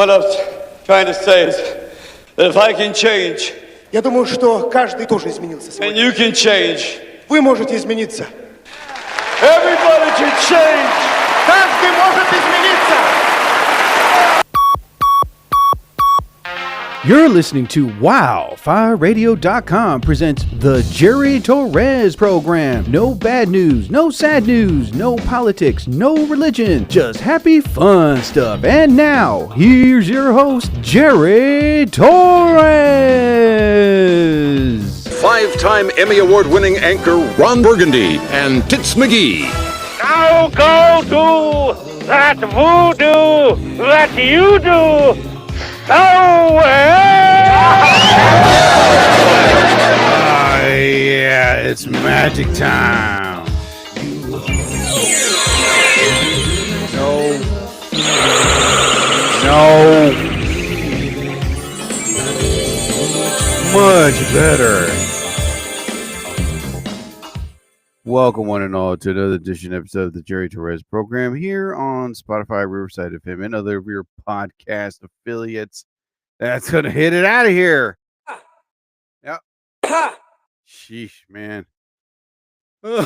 What I was trying to say is that if I can change, Я думаю, что каждый тоже изменился and сегодня. you can change, Вы можете измениться. everybody can change. Каждый может измениться. You're listening to WildFireRadio.com presents the Jerry Torres program. No bad news, no sad news, no politics, no religion, just happy fun stuff. And now, here's your host, Jerry Torres. Five-time Emmy Award-winning anchor Ron Burgundy and Tits McGee. Now go to that voodoo that you do so well. Yeah, it's magic time. No. Much better. Welcome, one and all, to another edition episode of the Jerry Torres program here on Spotify, Riverside FM, and other of your podcast affiliates. That's going to hit it out of here. Yep. Sheesh, man. I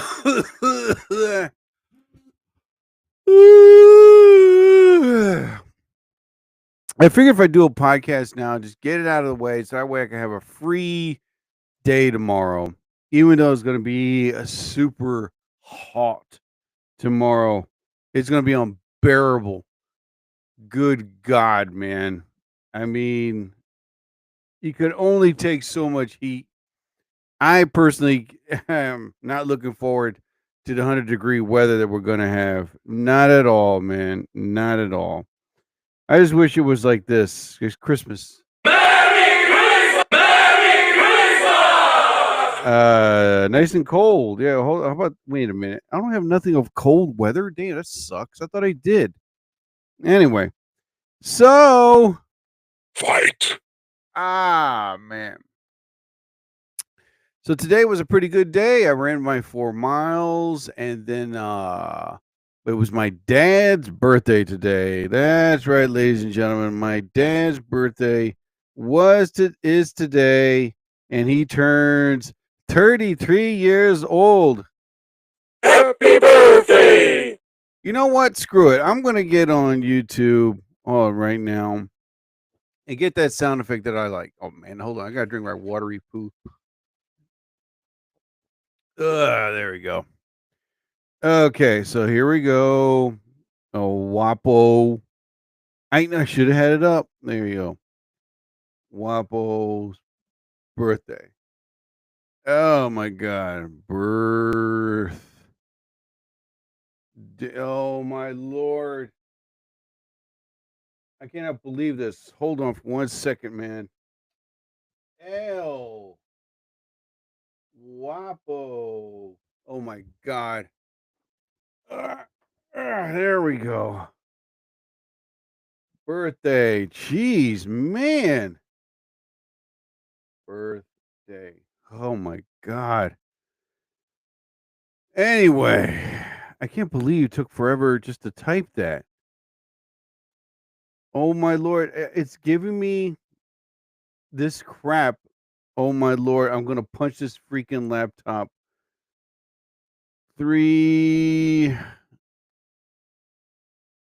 figured if I do a podcast now, just get it out of the way so that way I can have a free day tomorrow. Even though it's going to be a super hot tomorrow, it's going to be unbearable. Good God, man. I mean, you could only take so much heat. I personally am not looking forward to the 100-degree weather that we're going to have. Not at all, man. Not at all. I just wish it was like this. It's Christmas. Nice and cold. Yeah, how about, wait a minute. I don't have nothing of cold weather. Damn, that sucks. I thought I did. Anyway, so Fight. man. So today was a pretty good day. I ran my 4 miles, and then it was my dad's birthday today. That's right, ladies and gentlemen. My dad's birthday is today, and he turns 33 years old. Happy birthday. You know what? Screw it. I'm going to get on YouTube right now and get that sound effect that I like. Oh, man, hold on. I got to drink my watery poo. There we go. Okay, so here we go. Oh, Wapo. I should have had it up. There you go. Wapo's birthday. Oh, my God. Oh, my Lord. I cannot believe this. Hold on for 1 second, man. L. Wapo. Oh, my God. There we go. Birthday. Jeez, man. Birthday. Oh, my God. Anyway, I can't believe it took forever just to type that. Oh, my Lord. It's giving me this crap. Oh, my Lord. I'm going to punch this freaking laptop. 3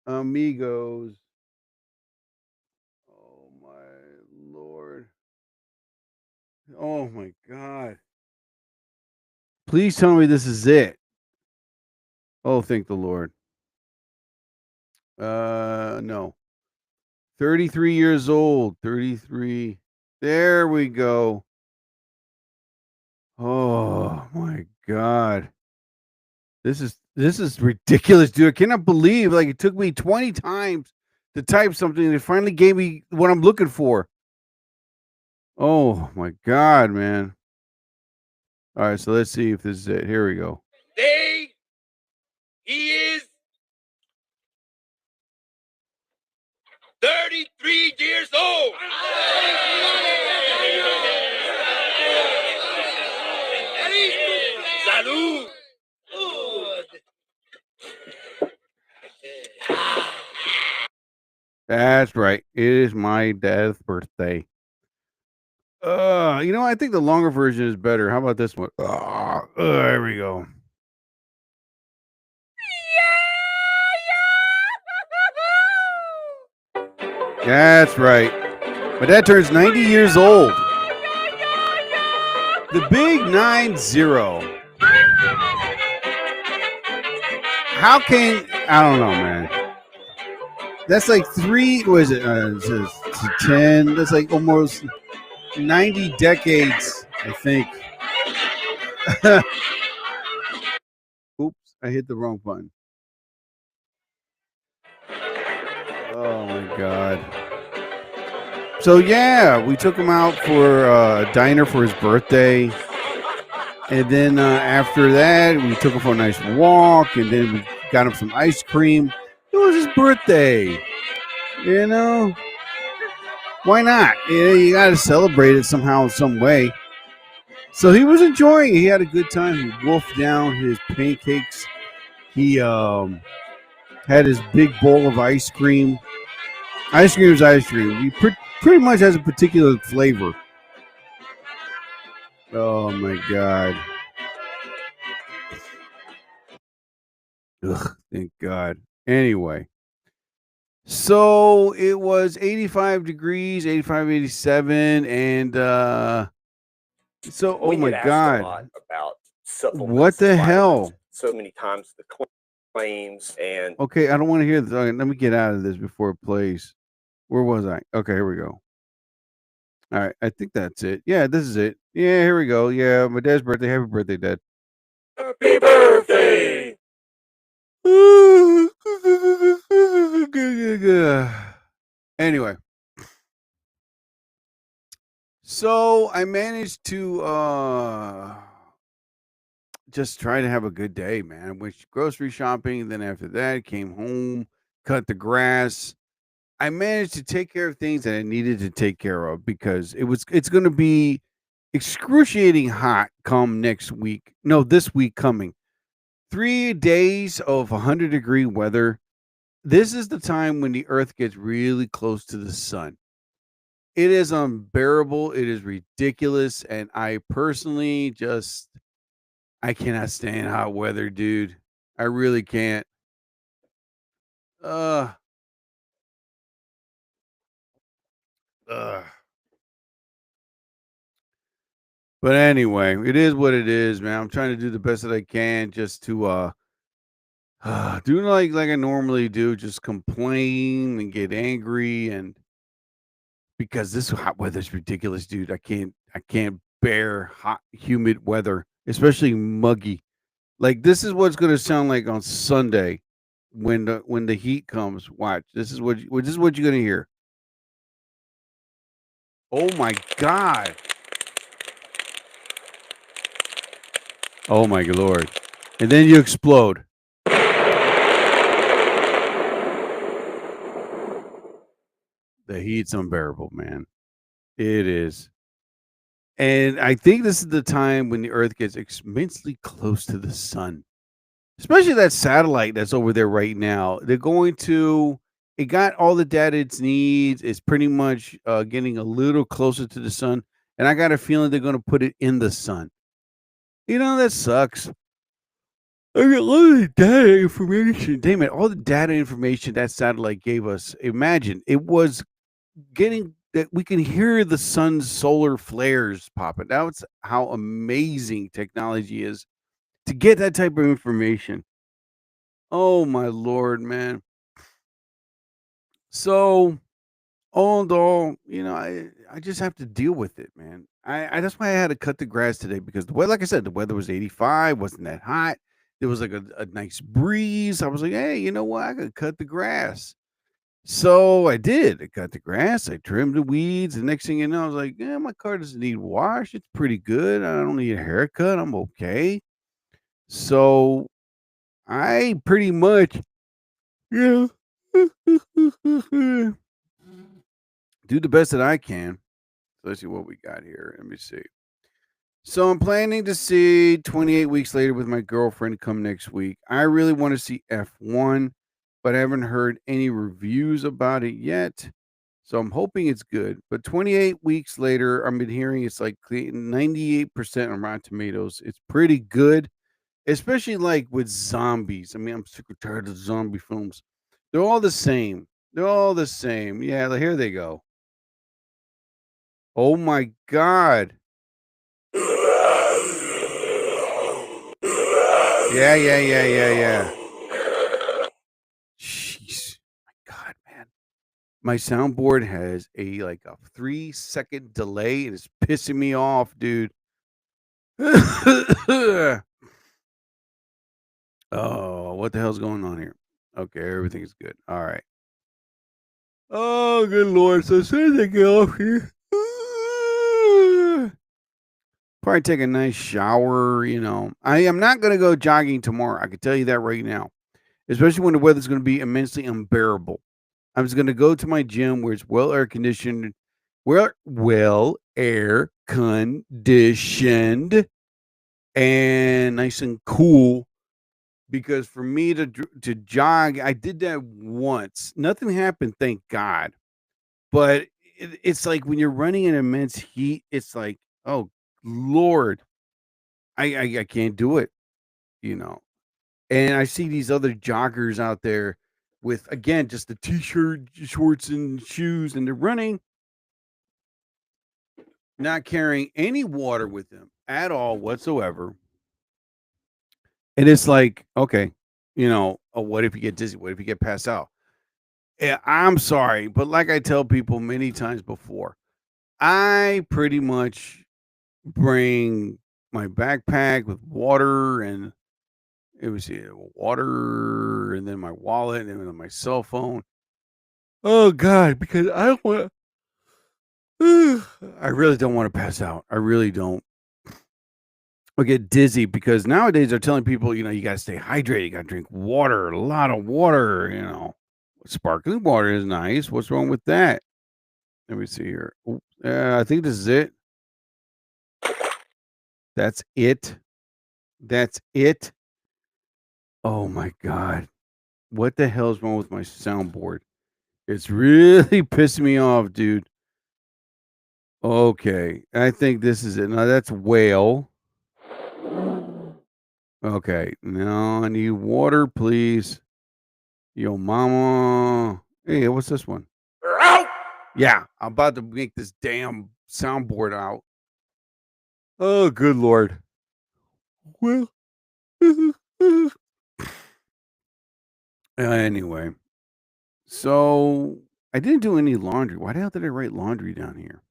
amigos. Oh, my Lord. Oh, my God. Please tell me this is it. Oh, thank the Lord. No. 33 years old. 33. There we go. Oh, my God. This is ridiculous, dude. I cannot believe it took me 20 times to type something and it finally gave me what I'm looking for. Oh, my God, man. All right, so let's see if this is it. Here we go. He is 33 years old. Salud. That's right. It is my dad's birthday. I think the longer version is better. How about this one? There we go. That's right. My dad turns 90 years old. The big 90. How can I don't know, man. That's like was it 10? That's like almost 90 decades, I think. Oops, I hit the wrong button. Oh my god. So yeah, we took him out for a diner for his birthday. And then after that, we took him for a nice walk, and then we got him some ice cream. It was his birthday. Why not? You got to celebrate it somehow, some way. So he was enjoying it. He had a good time. He wolfed down his pancakes. He had his big bowl of ice cream. Ice cream is ice cream. He pretty much has a particular flavor. Oh my god. Ugh, thank God. Anyway. So it was 85 degrees, 85, 87, and so We oh my get asked god. a lot about supplements What the and hell? vitamins. So many times the claims and Okay, I don't want to hear this. Okay, let me get out of this before it plays. Where was I? Okay, here we go. All right, I think that's it. Yeah, this is it. Yeah, here we go. Yeah, my dad's birthday. Happy birthday, Dad. Happy birthday! Anyway, so I managed to just try to have a good day, man. I went grocery shopping, and then after that, came home, cut the grass. I managed to take care of things that I needed to take care of because it's going to be excruciating hot come next week. No, this week coming. 3 days of 100-degree weather. This is the time when the earth gets really close to the sun. It is unbearable. It is ridiculous. And I personally I cannot stand hot weather, dude. I really can't. Ugh. But anyway, it is what it is, man. I'm trying to do the best that I can just to do like I normally do, just complain and get angry, and because this hot weather is ridiculous, dude. I can't bear hot, humid weather, especially muggy. Like this is what it's gonna sound like on Sunday when the heat comes. Watch. This is what you're gonna hear. Oh my god. Oh my lord. And then you explode. The heat's unbearable, man. It is. And I think this is the time when the earth gets immensely close to the sun. Especially that satellite that's over there right now. It got all the data it needs. It's pretty much getting a little closer to the sun. And I got a feeling they're going to put it in the sun. That sucks. I got all the data information. Damn it. All the data information that satellite gave us. Imagine it was getting that we can hear the sun's solar flares popping. That's how amazing technology is to get that type of information. Oh my lord, man. So all in all, I just have to deal with it, man. I that's why I had to cut the grass today because the weather, like I said, the weather was 85, wasn't that hot. There was like a nice breeze. I was like, hey, you know what? I could cut the grass. So I did. I cut the grass. I trimmed the weeds. The next thing you know, I was like, yeah, my car doesn't need wash. It's pretty good. I don't need a haircut. I'm okay. So I pretty much, yeah, do the best that I can. So let's see what we got here. Let me see. So I'm planning to see 28 weeks later with my girlfriend come next week. I really want to see F1. but I haven't heard any reviews about it yet. So I'm hoping it's good. But 28 weeks later, I've been hearing it's like 98% on Rotten Tomatoes. It's pretty good, especially like with zombies. I mean, I'm sick and tired of zombie films. They're all the same. They're all the same. Yeah, here they go. Oh my God. Yeah. Jeez. My God, man. My soundboard has a 3-second delay and it's pissing me off, dude. Oh, what the hell's going on here? Okay, everything's good. All right. Oh, good Lord. So as soon as I get off here, probably take a nice shower, I am not going to go jogging tomorrow. I can tell you that right now, especially when the weather's going to be immensely unbearable. I'm just going to go to my gym where it's well air conditioned, and nice and cool. Because for me to jog, I did that once. Nothing happened, thank God. But it's like when you're running in immense heat, it's like, oh Lord, I can't do it, And I see these other joggers out there with, again, just the t-shirt, shorts, and shoes, and they're running, not carrying any water with them at all whatsoever. And it's like, okay, what if you get dizzy? What if you get passed out? Yeah, I'm sorry, but like I tell people many times before, I pretty much bring my backpack with water and water, and then my wallet, and then my cell phone. Oh God, because I don't want. I really don't want to pass out. I really don't. I get dizzy because nowadays they're telling people, you got to stay hydrated. You got to drink water, a lot of water. Sparkling water is nice. What's wrong with that? Let me see here. I think this is it. That's it. That's it. Oh my God. What the hell is wrong with my soundboard? It's really pissing me off, dude. Okay. I think this is it. Now that's whale. Okay. Now I need water, please. Yo, mama. Hey, what's this one? Yeah, I'm about to make this damn soundboard out. Oh, good Lord. Well, anyway, so I didn't do any laundry. Why the hell did I write laundry down here?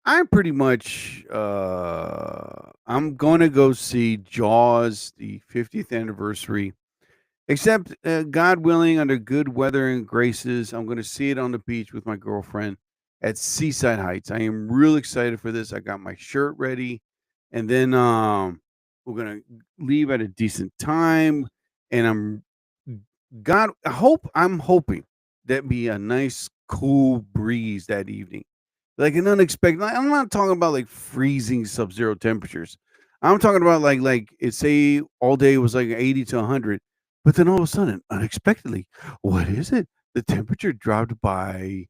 I'm pretty much, I'm going to go see Jaws, the 50th anniversary. Except, God willing, under good weather and graces, I'm going to see it on the beach with my girlfriend at Seaside Heights. I am real excited for this. I got my shirt ready, and then we're going to leave at a decent time. And I'm hoping that be a nice cool breeze that evening, like an unexpected. I'm not talking about like freezing sub-zero temperatures. I'm talking about like it say all day was like 80 to 100. But then all of a sudden, unexpectedly, what is it? The temperature dropped by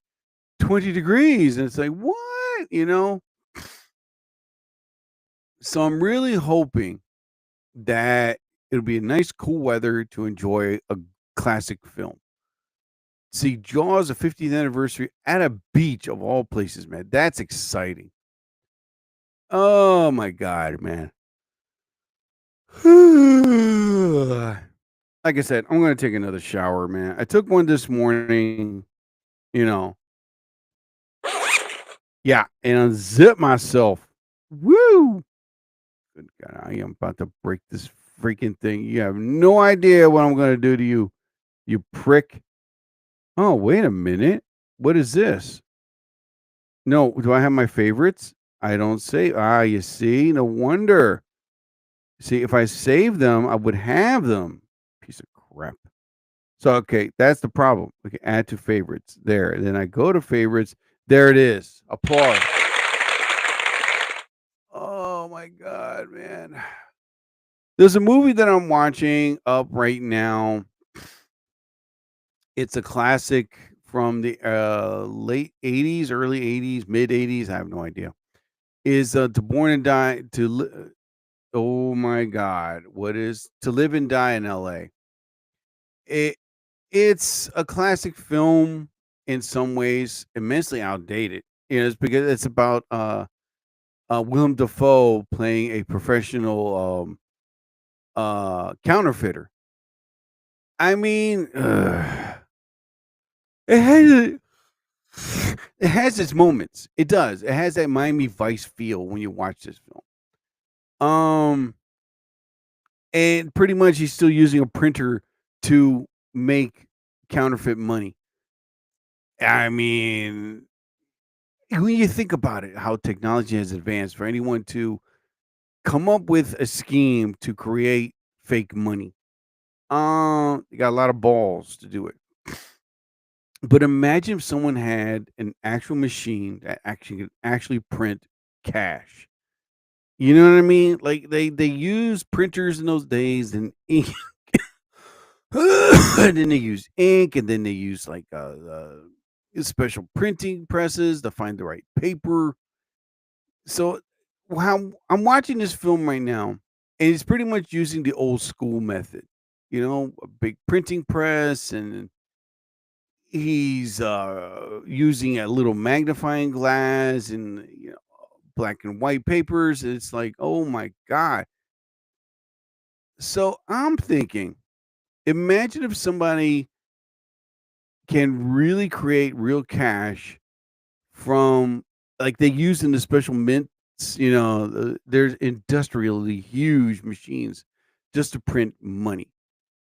20 degrees. And it's like, what? So I'm really hoping that it'll be a nice, cool weather to enjoy a classic film. See Jaws, the 50th anniversary at a beach of all places, man. That's exciting. Oh, my God, man. Like I said, I'm going to take another shower, man. I took one this morning, Yeah, and unzip myself. Woo! Good God, I am about to break this freaking thing. You have no idea what I'm going to do to you, you prick. Oh, wait a minute. What is this? No, do I have my favorites? I don't say. You see? No wonder. See, if I save them, I would have them. Piece of crap. So, okay, that's the problem. Okay, add to favorites. There. And then I go to favorites. There it is. Applause. Oh, my God, man. There's a movie that I'm watching up right now. It's a classic from the late 80s, early 80s, mid 80s. I have no idea. Is To Born and Die oh my God. What is To Live and Die in LA? It it's a classic film in some ways, immensely outdated. It's because it's about Willem Dafoe playing a professional counterfeiter. I mean, it has it has its moments. It does. It has that Miami Vice feel when you watch this film. And pretty much he's still using a printer to make counterfeit money. I mean, when you think about it, how technology has advanced for anyone to come up with a scheme to create fake money. You got a lot of balls to do it. But imagine if someone had an actual machine that actually could actually print cash. You know what I mean? Like they use printers in those days and ink, and then they use ink, and then they use like special printing presses to find the right paper. So how I'm watching this film right now, and it's pretty much using the old school method. A big printing press, and he's using a little magnifying glass and black and white papers. It's like, oh my God. So I'm thinking, imagine if somebody can really create real cash from, like, they use in the special mints, there's industrially huge machines just to print money.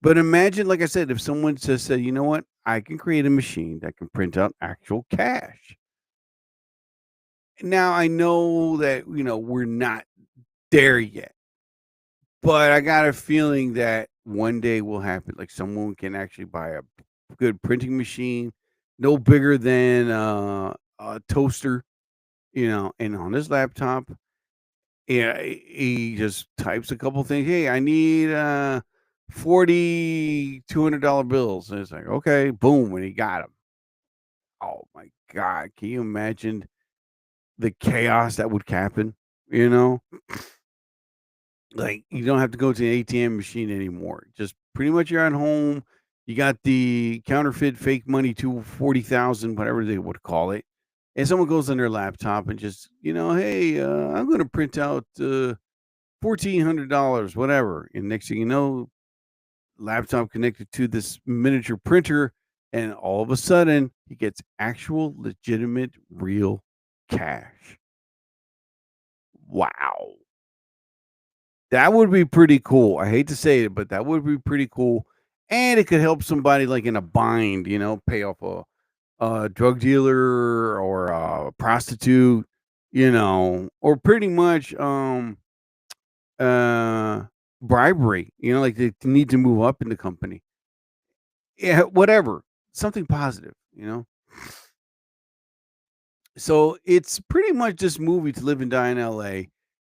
But imagine, like I said, if someone just said, you know what, I can create a machine that can print out actual cash. Now I know that, we're not there yet, but I got a feeling that one day will happen. Like someone can actually buy a good printing machine, no bigger than a toaster, and on his laptop, yeah, he just types a couple things. Hey, I need 40 $200 bills. And it's like, okay, boom, and he got them. Oh my God. Can you imagine the chaos that would happen? You know, like you don't have to go to an ATM machine anymore. Just pretty much you're at home. You got the counterfeit fake money to 40,000, whatever they would call it. And someone goes on their laptop and just, hey, I'm going to print out $1,400, whatever. And next thing you know, laptop connected to this miniature printer, and all of a sudden he gets actual, legitimate, real cash. Wow. That would be pretty cool. I hate to say it, but that would be pretty cool. And it could help somebody like in a bind, pay off a drug dealer or a prostitute, or pretty much bribery, like they need to move up in the company. Yeah, whatever. Something positive. So it's pretty much this movie, To Live and Die in LA.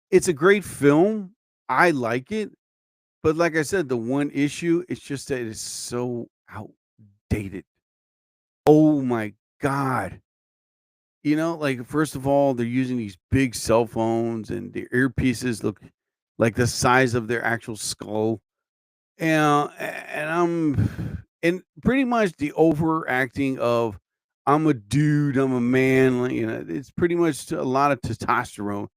It's a great film. I like it. But like I said, the one issue, it's just that it's so outdated. Oh my God. Like, first of all, they're using these big cell phones, and the earpieces look like the size of their actual skull. And pretty much the overacting of I'm a dude, I'm a man, like, it's pretty much a lot of testosterone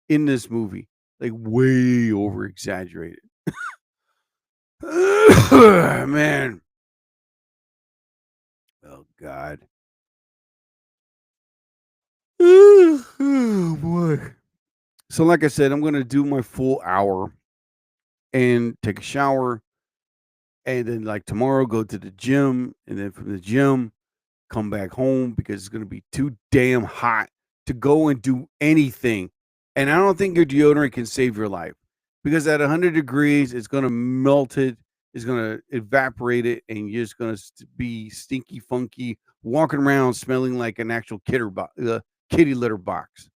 in this movie, like way over exaggerated. Man. Oh God. Oh boy. So like I said, I'm gonna do my full hour and take a shower, and then like tomorrow go to the gym, and then from the gym come back home because it's going to be too damn hot to go and do anything. And I don't think your deodorant can save your life, because at 100 degrees it's going to melt it, it's going to evaporate it, and you're just going to be stinky funky walking around smelling like an actual kitty litter box.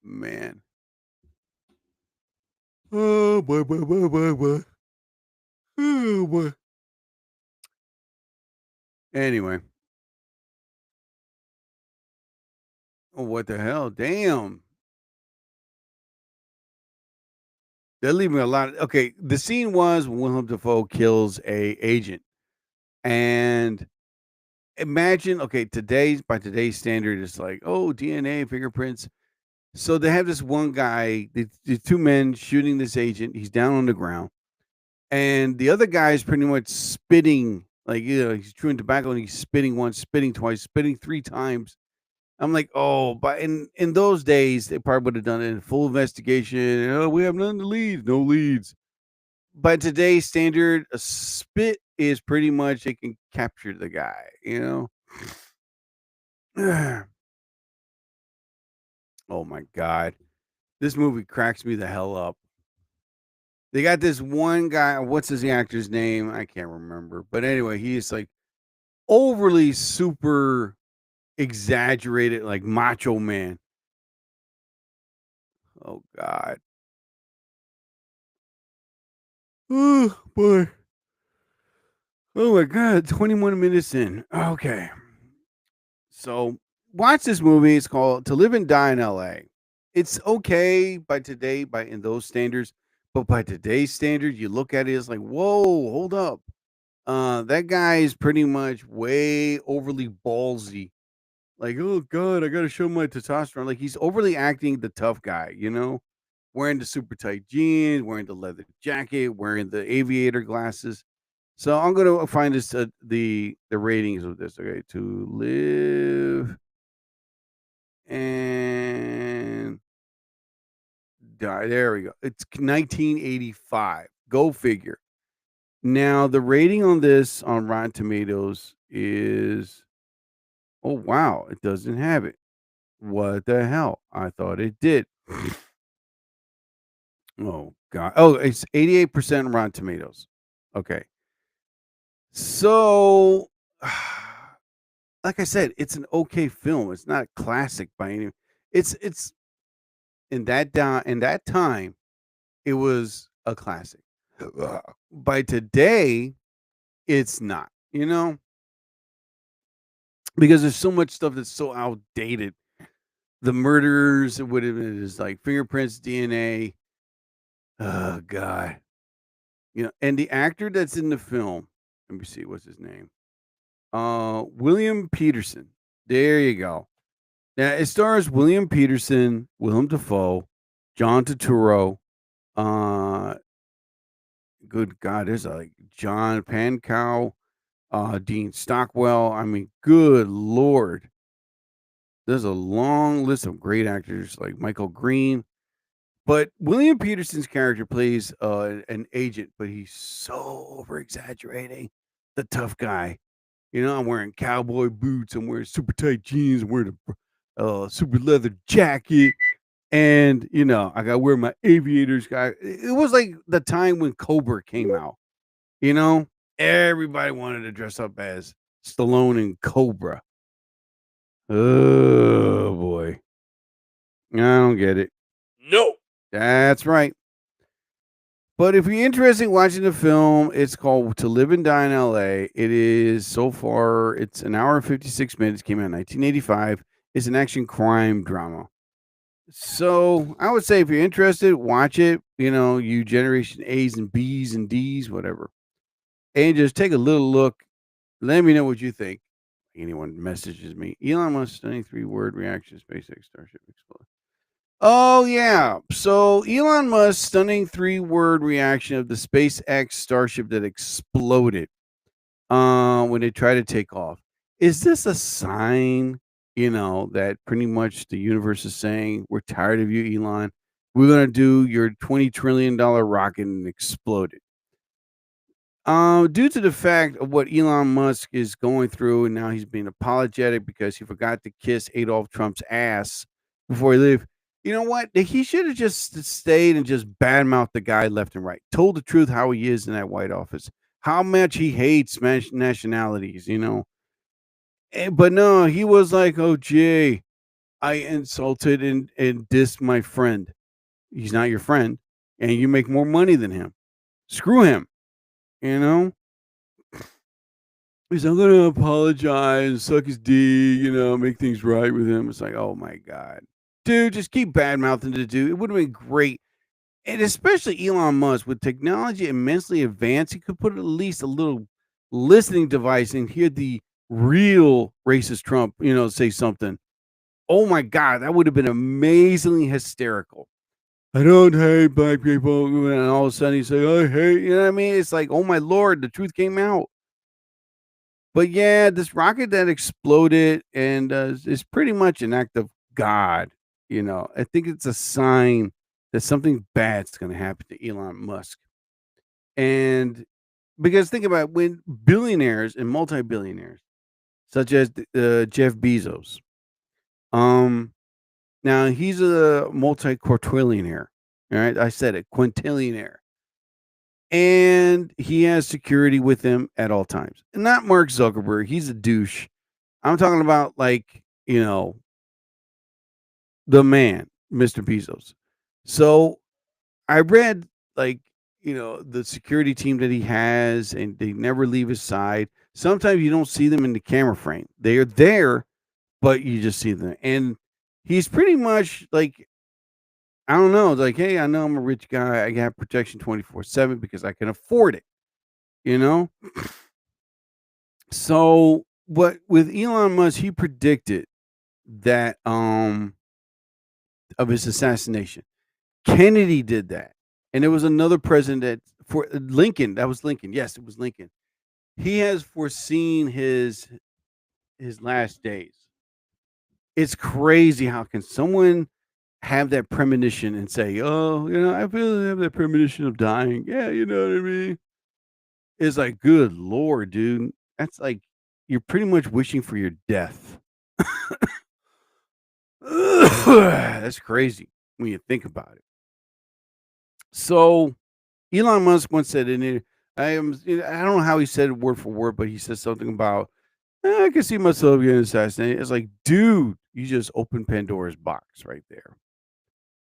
Man. Oh boy. Oh boy. Anyway. Oh, what the hell? Damn. They're leaving a lot. Okay, the scene was Willem Dafoe kills a agent, and imagine, okay, by today's standard, it's like, oh, DNA, fingerprints. So they have this one guy, the two men shooting this agent. He's down on the ground, and the other guy is pretty much spitting, like, he's chewing tobacco and he's spitting once, spitting twice, spitting three times. I'm like, oh, but in those days, they probably would have done it in full investigation. Oh, we have none to leads, no leads. By today's standard, a spit is pretty much it can capture the guy, Oh my god. This movie cracks me the hell up. They got this one guy, what's his actor's name? I can't remember. But anyway, he's like overly super exaggerated, like macho man. Oh god. Oh boy. Oh my god, 21 minutes in. Okay. So watch this movie. It's called To Live and Die in LA. It's okay in those standards, but by today's standards, you look at it, it's like, whoa, hold up. That guy is pretty much way overly ballsy. Like, oh god, I gotta show my testosterone. Like he's overly acting the tough guy, wearing the super tight jeans, wearing the leather jacket, wearing the aviator glasses. So I'm gonna find this the ratings of this. Okay, To Live and Die. There we go. It's 1985. Go figure. Now the rating on this on Rotten Tomatoes is, oh wow, it doesn't have it. What the hell? I thought it did. Oh god. Oh, it's 88% Rotten Tomatoes. Okay. So like I said, it's an okay film. It's not a classic by any. It's in that time, it was a classic. By today, it's not. Because there's so much stuff that's so outdated. The murders, it would have been just like fingerprints, DNA. Oh god. And the actor that's in the film. Let me see, what's his name? William Peterson. There you go. Now it stars William Peterson, Willem Dafoe, John Turturro. Good God, there's like John Pankow, Dean Stockwell. I mean, good Lord. There's a long list of great actors like Michael Green. But William Peterson's character plays an agent, but he's so over exaggerating. The tough guy. I'm wearing cowboy boots. I'm wearing super tight jeans. I'm wearing a super leather jacket. And, I got to wear my aviators. It was like the time when Cobra came out. Everybody wanted to dress up as Stallone and Cobra. Oh, boy. I don't get it. No. That's right. But if you're interested in watching the film, it's called To Live and Die in LA. It is, so far, it's an hour and 56 minutes. Came out in 1985. It's an action crime drama. So I would say if you're interested, watch it. You Generation A's and B's and D's, whatever. And just take a little look. Let me know what you think. Anyone messages me. Elon Musk stunning 3-word reaction, SpaceX Starship explode. Oh, yeah. So Elon Musk stunning 3-word reaction of the SpaceX Starship that exploded when they tried to take off. Is this a sign, that pretty much the universe is saying, we're tired of you, Elon. We're going to do your $20 trillion rocket and explode it. Due to the fact of what Elon Musk is going through, and now he's being apologetic because he forgot to kiss Adolf Trump's ass before he left. You know what? He should have just stayed and just badmouthed the guy left and right. Told the truth how he is in that White Office. How much he hates nationalities, But no, he was like, oh, Jay, I insulted and dissed my friend. He's not your friend. and you make more money than him. Screw him. You know? He's I'm gonna apologize, suck his D, make things right with him. It's like, oh my God. Dude, just keep bad mouthing the dude. It would have been great. And especially Elon Musk, with technology immensely advanced, he could put at least a little listening device and hear the real racist Trump, say something. Oh my God, that would have been amazingly hysterical. I don't hate black people. And all of a sudden he's like, I hate, you know what I mean? It's like, oh my Lord, the truth came out. But yeah, this rocket that exploded and is pretty much an act of God. I think it's a sign that something bad's going to happen to Elon Musk. And because think about when billionaires and multi-billionaires, such as Jeff Bezos, now he's a multi-quintrillionaire. All right, I said it, quintillionaire. And he has security with him at all times. And not Mark Zuckerberg. He's a douche. I'm talking about the man, Mr. Bezos. So I read the security team that he has, and they never leave his side. Sometimes you don't see them in the camera frame. They are there, but you just see them. And he's pretty much I don't know. It's like, hey, I know I'm a rich guy. I got protection 24/7 because I can afford it, So, what with Elon Musk, he predicted that of his assassination. Kennedy did that. And there was another president that for Lincoln, that was Lincoln. Yes, it was Lincoln. He has foreseen his last days. It's crazy how can someone have that premonition and say, oh, I feel I have that premonition of dying. Yeah, you know what I mean? It's like, good Lord, dude. That's like, you're pretty much wishing for your death. That's crazy when you think about it. So, Elon Musk once said in it, I don't know how he said it word for word, but he said something about, I can see myself getting assassinated. It's like, dude, you just opened Pandora's box right there.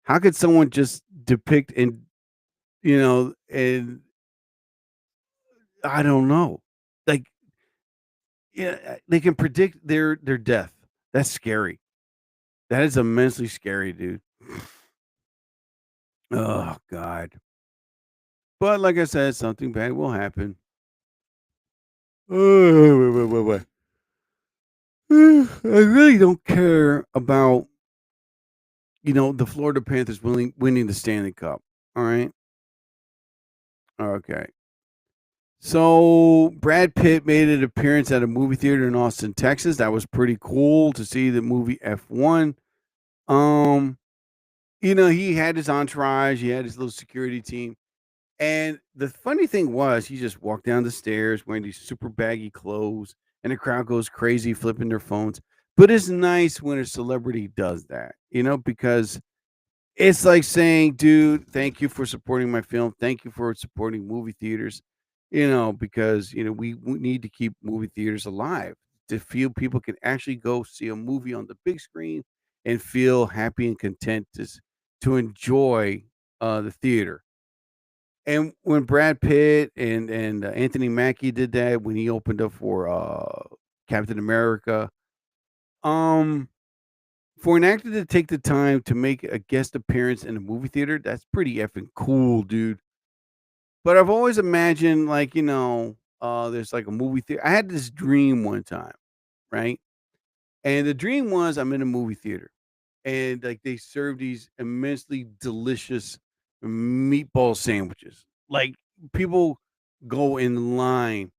How could someone just depict and I don't know, they can predict their death. That's scary. That is immensely scary, dude. Oh God. But like I said, something bad will happen. Wait. I really don't care about the Florida Panthers winning the Stanley Cup. All right. Okay. So Brad Pitt made an appearance at a movie theater in Austin, Texas. That was pretty cool to see the movie F1. He had his entourage, he had his little security team. And the funny thing was, he just walked down the stairs wearing these super baggy clothes, and the crowd goes crazy, flipping their phones. But it's nice when a celebrity does that, because it's like saying, dude, thank you for supporting my film. Thank you for supporting movie theaters, because, we need to keep movie theaters alive to feel people can actually go see a movie on the big screen and feel happy and content to enjoy the theater. And when Brad Pitt and Anthony Mackie did that, when he opened up for Captain America, for an actor to take the time to make a guest appearance in a movie theater, that's pretty effing cool, dude. But I've always imagined, there's like a movie theater. I had this dream one time, right? And the dream was I'm in a movie theater, and they serve these immensely delicious meatball sandwiches. Like people go in line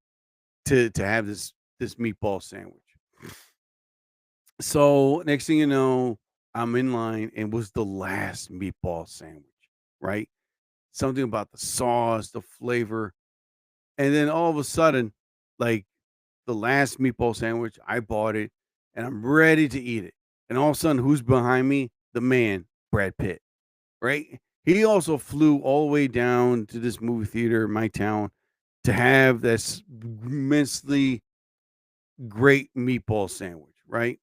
to have this meatball sandwich. So next thing you know, I'm in line and was the last meatball sandwich, right? Something about the sauce, the flavor. And then all of a sudden, the last meatball sandwich, I bought it and I'm ready to eat it. And all of a sudden, who's behind me? The man, Brad Pitt, right? He also flew all the way down to this movie theater in my town to have this immensely great meatball sandwich, right?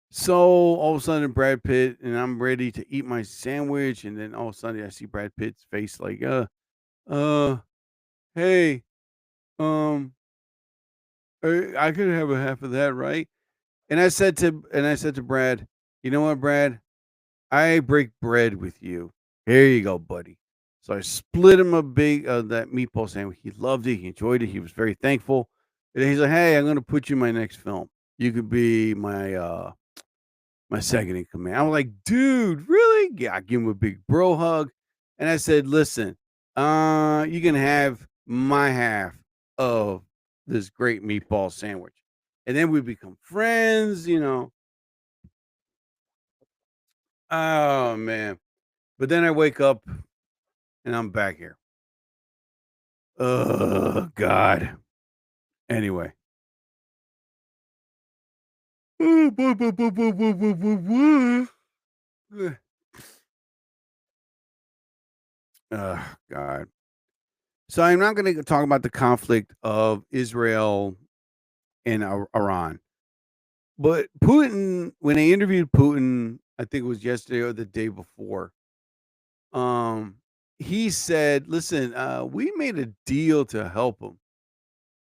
So all of a sudden, Brad Pitt, and I'm ready to eat my sandwich, and then all of a sudden, I see Brad Pitt's face, like, uh, hey, um, I could have a half of that, right? And I said to Brad, you know what, Brad? I break bread with you. Here you go, buddy. So I split him a big that meatball sandwich. He loved it. He enjoyed it. He was very thankful. And he's like, "Hey, I'm going to put you in my next film. You could be my second in command." I was like, "Dude, really?" Yeah, I give him a big bro hug, and I said, "Listen, you can have my half of this great meatball sandwich." And then we become friends, you know. Oh man. But then I wake up and I'm back here. Oh God. Anyway. Oh God. So I'm not going to talk about the conflict of Israel and Iran. But Putin, when they interviewed Putin, I think it was yesterday or the day before, um, he said, "Listen, we made a deal to help them.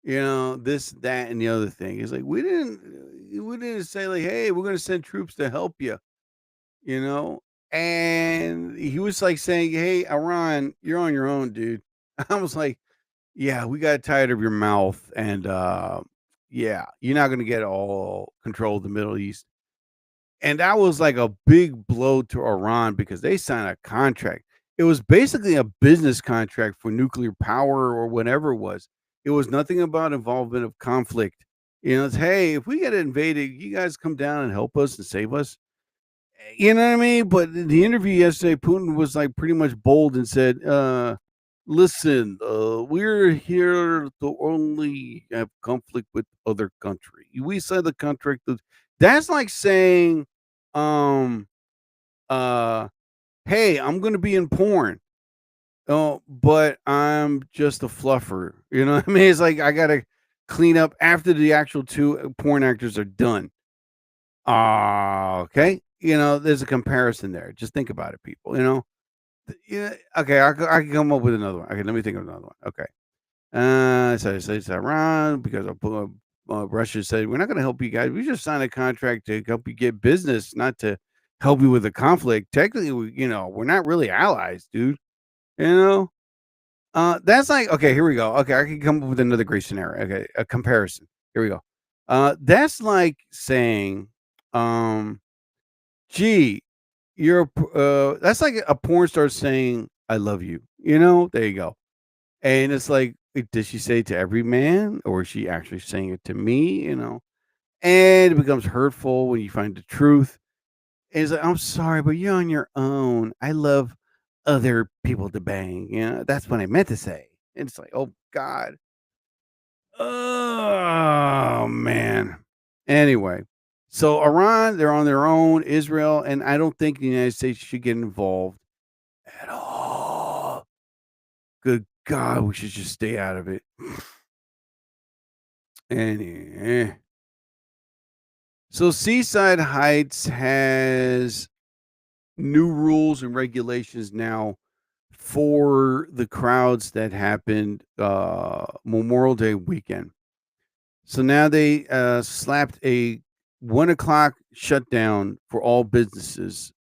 You know, this, that, and the other thing." He's like, we didn't say like, "Hey, we're going to send troops to help you." You know, and he was like saying, "Hey, Iran, you're on your own, dude." I was like, "Yeah, we got tired of your mouth, and yeah, you're not going to get all control of the Middle East." And that was like a big blow to Iran because they signed a contract. It was basically a business contract for nuclear power or whatever it was. It was nothing about involvement of conflict. You know, it's, hey, if we get invaded, you guys come down and help us and save us. You know what I mean? But in the interview yesterday, Putin was like pretty much bold and said, listen, we're here to only have conflict with other country. We signed the contract. That's like saying, um, uh, hey, I'm gonna be in porn. Oh, but I'm just a fluffer. You know what I mean? It's like I gotta clean up after the actual two porn actors are done. Okay. You know, there's a comparison there. Just think about it, people. You know, yeah. Okay, I can come up with another one. Okay, let me think of another one. Okay. So it's Iran because Russia said we're not going to help you guys. We just signed a contract to help you get business, not to help you with the conflict. Technically, we're not really allies, dude. You know, that's like okay. Here we go. Okay, I can come up with another great scenario. Okay, a comparison. Here we go. That's like saying, um, gee, that's like a porn star saying, "I love you." You know, there you go. And it's like, does she say it to every man, or is she actually saying it to me? You know, and it becomes hurtful when you find the truth. And it's like, I'm sorry, but you're on your own. I love other people to bang. You know, that's what I meant to say. And it's like, oh God, oh man. Anyway, so Iran, they're on their own. Israel, and I don't think the United States should get involved at all. Good God, we should just stay out of it. Any, So Seaside Heights has new rules and regulations now for the crowds that happened Memorial Day weekend. So now they slapped a 1 o'clock shutdown for all businesses.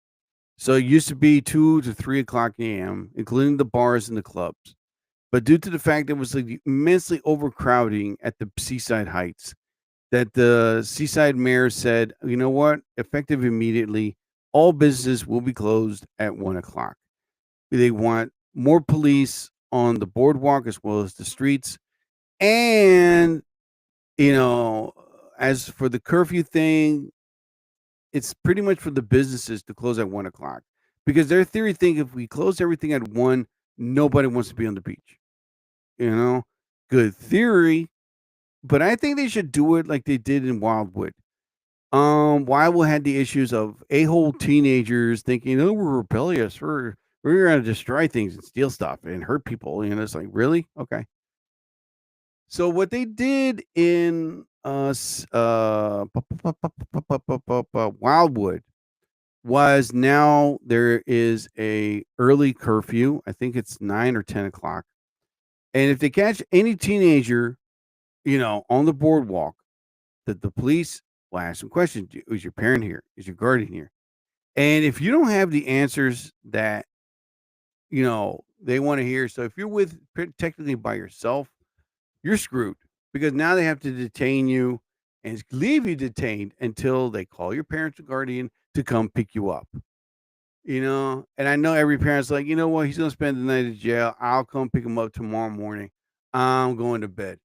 So it used to be 2 to 3 o'clock a.m., including the bars and the clubs. But due to the fact there was like immensely overcrowding at the Seaside Heights, that the Seaside mayor said, you know what, effective immediately, all businesses will be closed at 1 o'clock. They want more police on the boardwalk as well as the streets. And, as for the curfew thing, it's pretty much for the businesses to close at 1 o'clock because their theory think if we close everything at 1, nobody wants to be on the beach. Good theory, but I think they should do it like they did in Wildwood. Wildwood had the issues of a-hole teenagers thinking, "Oh, we're rebellious. We're gonna destroy things and steal stuff and hurt people." It's like, really? Okay. So what they did in Wildwood was now there is a early curfew. I think it's 9 or 10 o'clock. And if they catch any teenager, on the boardwalk, that the police will ask them questions. Is your parent here? Is your guardian here? And if you don't have the answers that, they want to hear. So if you're technically by yourself, you're screwed because now they have to detain you and leave you detained until they call your parents or guardian to come pick you up. And I know every parent's like, you know what? He's going to spend the night in jail. I'll come pick him up tomorrow morning. I'm going to bed.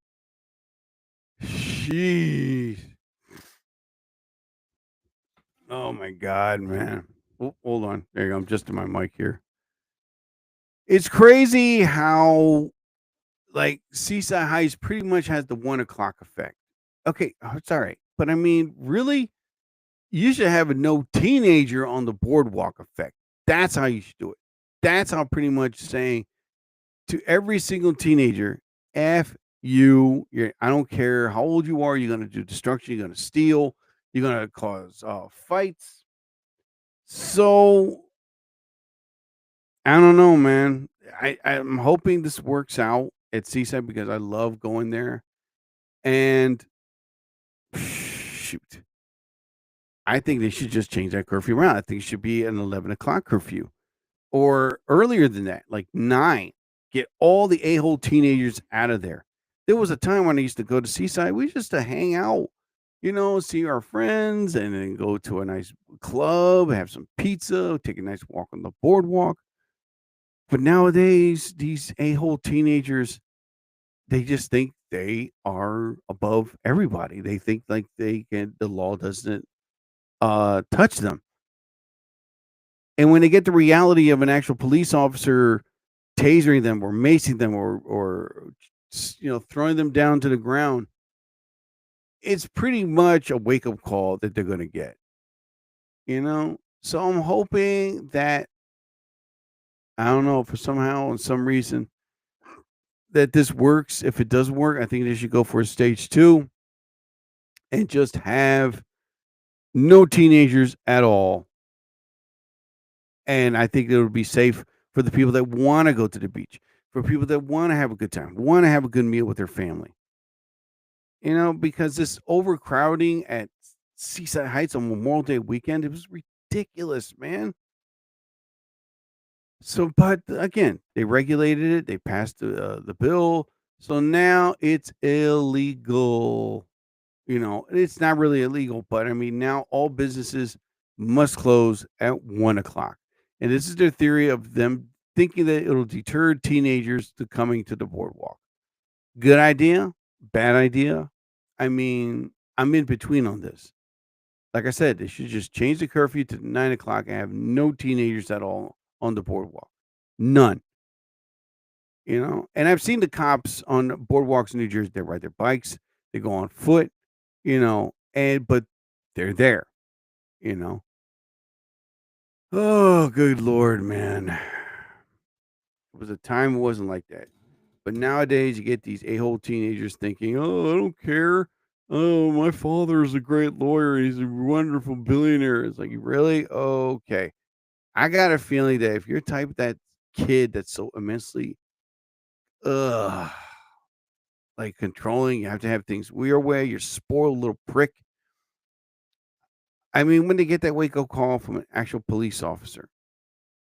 Jeez. Oh my God, man. Oh, hold on. There you go. I'm just in my mic here. It's crazy how Seaside Heights pretty much has the 1 o'clock effect. Okay, it's all right. But I mean, really, you should have a no teenager on the boardwalk effect. That's how you should do it. That's how pretty much saying to every single teenager, F you, I don't care how old you are, you're going to do destruction, you're going to steal, you're going to cause fights. So, I don't know, man. I'm hoping this works out at Seaside because I love going there. And shoot, I think they should just change that curfew around. I think it should be an 11 o'clock curfew or earlier than that, like 9. Get all the a-hole teenagers out of there. There was a time when I used to go to Seaside. We used to hang out, see our friends and then go to a nice club, have some pizza, take a nice walk on the boardwalk. But nowadays, these a-hole teenagers, they just think they are above everybody. They think like the law doesn't touch them. And when they get the reality of an actual police officer tasering them or macing them or throwing them down to the ground, it's pretty much a wake-up call that they're going to get. So I'm hoping that, I don't know, for somehow and some reason that this works. If it doesn't work, I think they should go for a stage 2 and just have no teenagers at all. And I think it would be safe for the people that want to go to the beach, for people that want to have a good time, want to have a good meal with their family. Because this overcrowding at Seaside Heights on Memorial Day weekend, it was ridiculous, man. So, but again, they regulated it. They passed the bill. So now it's illegal. It's not really illegal, but I mean, now all businesses must close at 1 o'clock. And this is their theory of them thinking that it'll deter teenagers to coming to the boardwalk. Good idea? Bad idea? I mean, I'm in between on this. Like I said, they should just change the curfew to 9 o'clock and have no teenagers at all on the boardwalk. None. And I've seen the cops on boardwalks in New Jersey. They ride their bikes. They go on foot, but they're there, Oh, good Lord, man. It was a time it wasn't like that. But nowadays, you get these a-hole teenagers thinking, oh, I don't care. Oh, my father is a great lawyer. He's a wonderful billionaire. It's like, really? Okay. I got a feeling that if you're type of that kid that's so immensely like controlling, you have to have things your way, you're spoiled little prick. I mean, when they get that wake-up call from an actual police officer,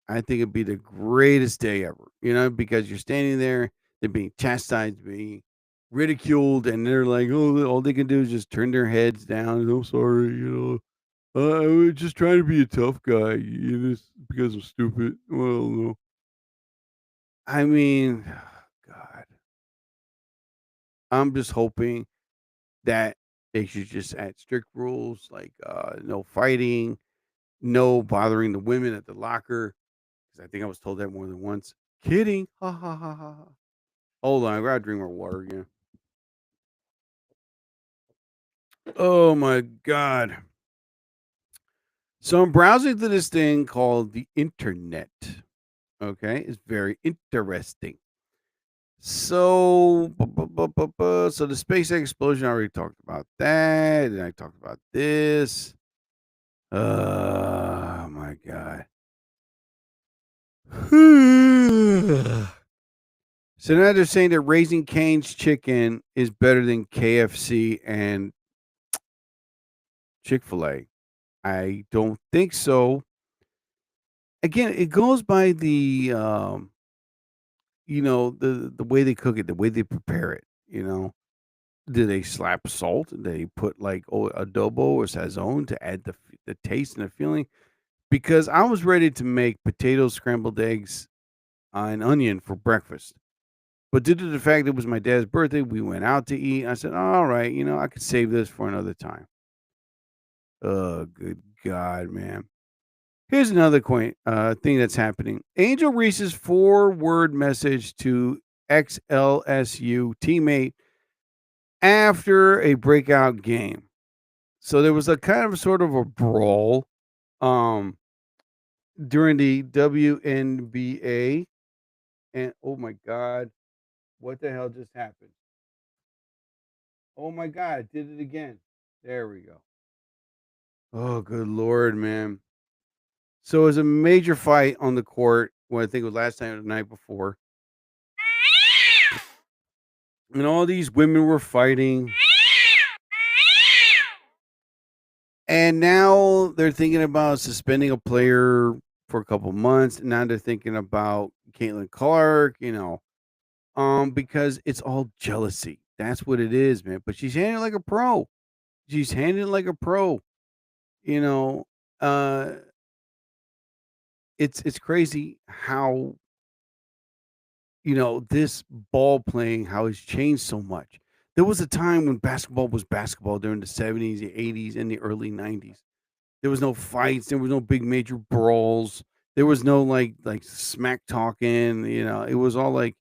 I think it'd be the greatest day ever, because you're standing there, they're being chastised, being ridiculed, and they're like, oh, all they can do is just turn their heads down. I'm sorry, I was just trying to be a tough guy, because I'm stupid. Well, no. I mean, God. I'm just hoping that they should just add strict rules like no fighting, no bothering the women at the locker. Because I think I was told that more than once. Kidding. Ha ha ha ha. Hold on, I gotta drink more water again. Oh my God. So I'm browsing through this thing called the internet. Okay, it's very interesting. So, so the SpaceX explosion, I already talked about that, and I talked about this. My God. So now they're saying that Raising Cane's chicken is better than KFC and Chick-fil-A. I don't think so. Again, it goes by the the way they cook it, the way they prepare it, you know. Do they slap salt? Do they put like adobo or sazon to add the taste and the feeling? Because I was ready to make potato scrambled eggs and onion for breakfast. But due to the fact it was my dad's birthday, we went out to eat. I said, all right, I could save this for another time. Oh, good God, man. Here's another thing that's happening. Angel Reese's 4-word message to XLSU teammate after a breakout game. So there was a kind of sort of a brawl um, during the WNBA. And oh my God, what the hell just happened? Oh my God, it did it again. There we go. Oh, good Lord, man. So it was a major fight on the court. Well, I think it was last night or the night before. And all these women were fighting. And now they're thinking about suspending a player for a couple months. Now they're thinking about Caitlin Clark, because it's all jealousy. That's what it is, man. But she's handling it like a pro. She's handling it like a pro. You know, uh, it's crazy how this ball playing how it's changed so much. There was a time when basketball was basketball during the 70s, the 80s, and the early 90s. There was no fights, there was no big major brawls. There was no like smack talking, it was all like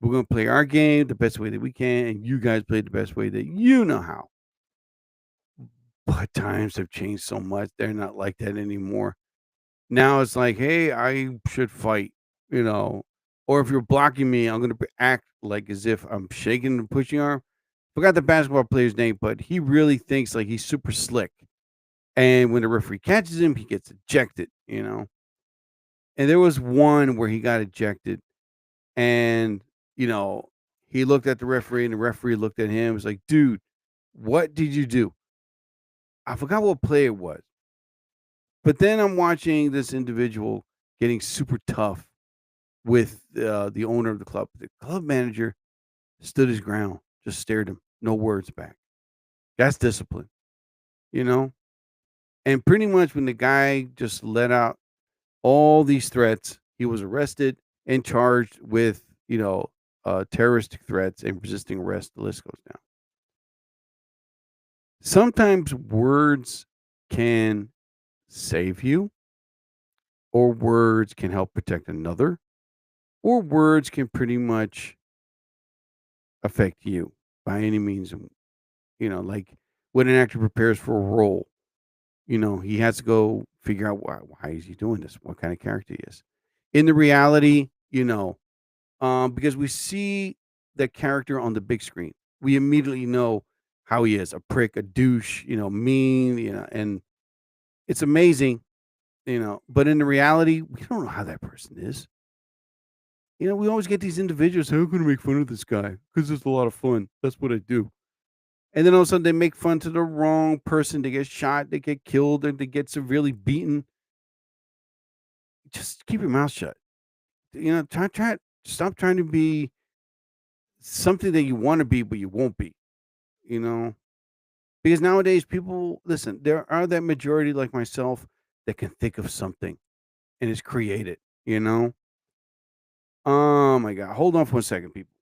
we're going to play our game the best way that we can and you guys play the best way that you know how. But times have changed so much. They're not like that anymore. Now it's like, "Hey, I should fight," you know, or if you're blocking me, I'm gonna act like as if I'm shaking and pushing arm. Forgot the basketball player's name, but he really thinks like he's super slick. And when the referee catches him, he gets ejected. And there was one where he got ejected, and you know, he looked at the referee, and the referee looked at him. Was like, "Dude, what did you do?" I forgot what play it was, but then I'm watching this individual getting super tough with the owner of the club. The club manager stood his ground, just stared him, no words back. That's discipline, you know? And pretty much when the guy just let out all these threats, he was arrested and charged with, terroristic threats and resisting arrest. The list goes down. Sometimes words can save you, or words can help protect another, or words can pretty much affect you by any means. Like when an actor prepares for a role, he has to go figure out why is he doing this? What kind of character he is. In the reality, because we see the character on the big screen, we immediately know how he is, a prick, a douche, mean, and it's amazing, but in the reality, we don't know how that person is. We always get these individuals, how can I make fun of this guy? Because it's a lot of fun. That's what I do. And then all of a sudden they make fun to the wrong person. They get shot, they get killed, or they get severely beaten. Just keep your mouth shut. Try stop trying to be something that you want to be, but you won't be, you know? Because nowadays people listen, there are that majority like myself that can think of something and is created, you know? Oh my God. Hold on for a second, people.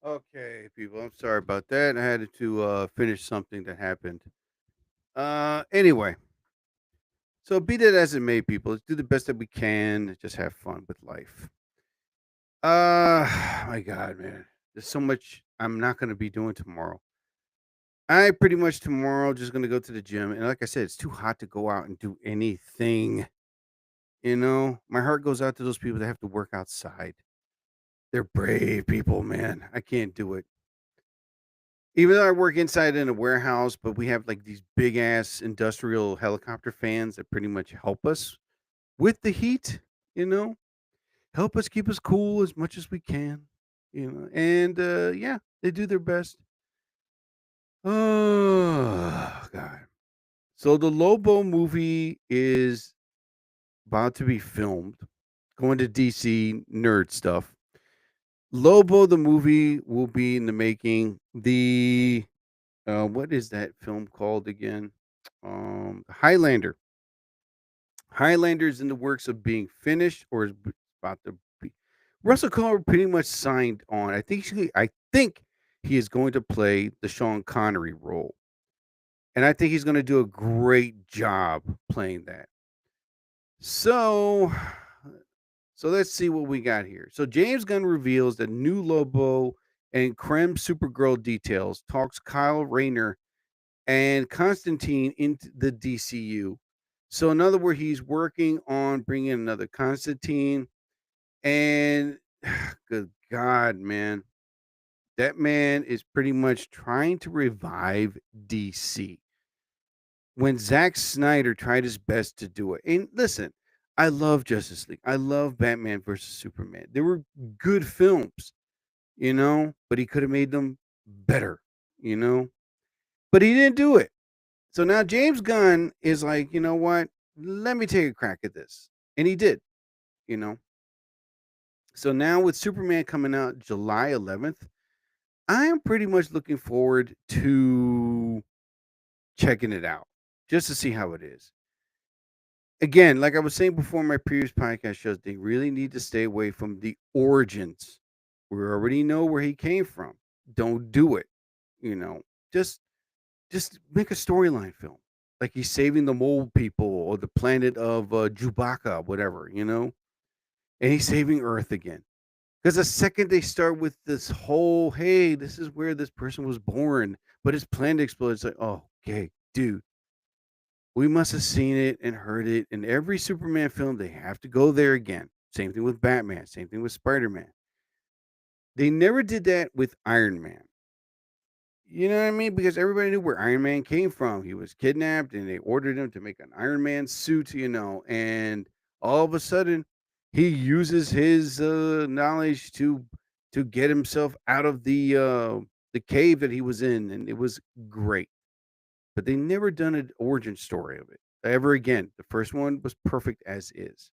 Okay, people. I'm sorry about that. I had to finish something that happened. Anyway, so be that as it may, people, let's do the best that we can. Just have fun with life. My God, man, there's so much I'm not going to be doing tomorrow. I pretty much tomorrow just going to go to the gym, and like I said, it's too hot to go out and do anything. My heart goes out to those people that have to work outside. They're brave people, man. I can't do it. Even though I work inside in a warehouse, but we have like these big ass industrial helicopter fans that pretty much help us with the heat, you know, help us keep us cool as much as we can, and yeah, they do their best. Oh, God. So the Lobo movie is about to be filmed, going to DC nerd stuff. Lobo, the movie, will be in the making. What is that film called again? Highlander. Highlander's in the works of being finished or is about to be. Russell Crowe pretty much signed on. I think he is going to play the Sean Connery role, and I think he's going to do a great job playing that. So, so let's see what we got here. So James Gunn reveals that new Lobo and Creme Supergirl details, talks Kyle Rayner and Constantine into the DCU. So in other words, he's working on bringing another Constantine. And good God, man, that man is pretty much trying to revive DC. When Zack Snyder tried his best to do it, and listen, I love Justice League. I love Batman versus Superman. They were good films, but he could have made them better, you know, but he didn't do it. So now James Gunn is like, you know what? Let me take a crack at this. And he did, you know. So now with Superman coming out July 11th, I am pretty much looking forward to checking it out just to see how it is. Again, like I was saying before in my previous podcast shows, they really need to stay away from the origins. We already know where he came from. Don't do it, you know. Just just make a storyline film. Like he's saving the mole people or the planet of Chewbacca, whatever, and he's saving Earth again. Because the second they start with this whole, hey, this is where this person was born, but his planet explodes, it's like, oh, okay, dude, we must have seen it and heard it in every Superman film. They have to go there again. Same thing with Batman. Same thing with Spider Man. They never did that with Iron Man. You know what I mean? Because everybody knew where Iron Man came from. He was kidnapped and they ordered him to make an Iron Man suit, and all of a sudden he uses his knowledge to get himself out of the cave that he was in, and it was great. But they never done an origin story of it ever again. The first one was perfect as is.